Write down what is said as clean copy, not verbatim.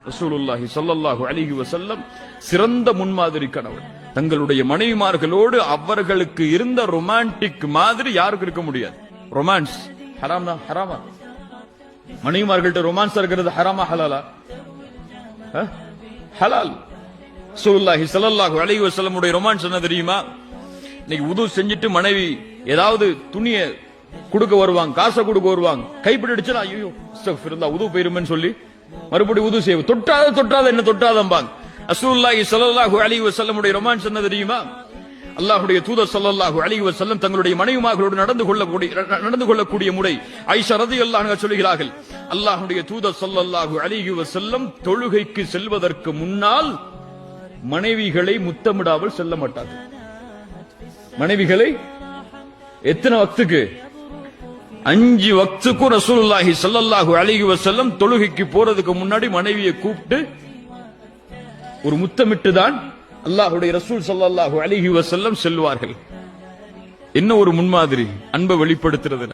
ரசூலுல்லாஹி ஸல்லல்லாஹு அலைஹி வஸல்லம் சிறந்த முன்மாதிரி கணவன். தங்களுடைய மனைவிமார்களோடு அவர்களுக்கு இருந்த ரொமான்டிக் மாதிரி யாருக்கு இருக்க முடியாது. ரொமான்ஸ் ஹராமா? ஹராமா? மனைவிமார்கள்ட்ட ரொமான்ஸ் இருக்கிறது ஹராமா ஹலாலா? ஹலால். ரசூலுல்லாஹி ஸல்லல்லாஹு அலைஹி வஸல்லம் உடைய ரொமான்ஸ் என்ன தெரியுமா? இன்னைக்கு உது செஞ்சுட்டு மனைவி ஏதாவது துணிய கொடுக்க வருவாங்க, காசை கொடுக்க வருவாங்க, கைப்பிடிச்சு ஐயோ அஸ்தக்ஃபிருல்லாஹ் உது போயிருமேன்னு சொல்லி மறுபடியும் உது செய்வோம். தொட்டாத என்ன தொட்டாதம்பாங்க. ரசூலுல்லாஹி ஸல்லல்லாஹு அலைஹி வஸல்லம் உடைய ரொமான்ஸ் என்ன தெரியுமா? அல்லாஹ்வுடைய தூதர் ஸல்லல்லாஹு அலைஹி வஸல்லம் தங்களுடைய மனைவிமார்களோடு நடந்து கொள்ளக்கூடிய முறை ஆயிஷா রাদিয়াল্লাহு அன்ஹா சொல்கிறார்கள், அல்லாஹ்வுடைய தூதர் ஸல்லல்லாஹு அலைஹி வஸல்லம் தொழுகைக்கு செல்வதற்கு முன்னால் மனைவிகளை முத்தமிடாமல் செல்ல மாட்டார்கள். மனைவிகளை எத்தனை வக்துக்கு? 5 வக்துக்கும் ரசூலுல்லாஹி ஸல்லல்லாஹு அலைஹி வஸல்லம் தொழுகைக்கு போறதுக்கு முன்னாடி மனைவியை கூப்பிட்டு ஒரு முத்தமிட்டு தான் அல்லாஹ்வுடைய ரசூல் ஸல்லல்லாஹு அலைஹி வஸல்லம் செல்வார்கள். என்ன ஒரு முன்மாதிரி, அன்பை வெளிப்படுத்துறது.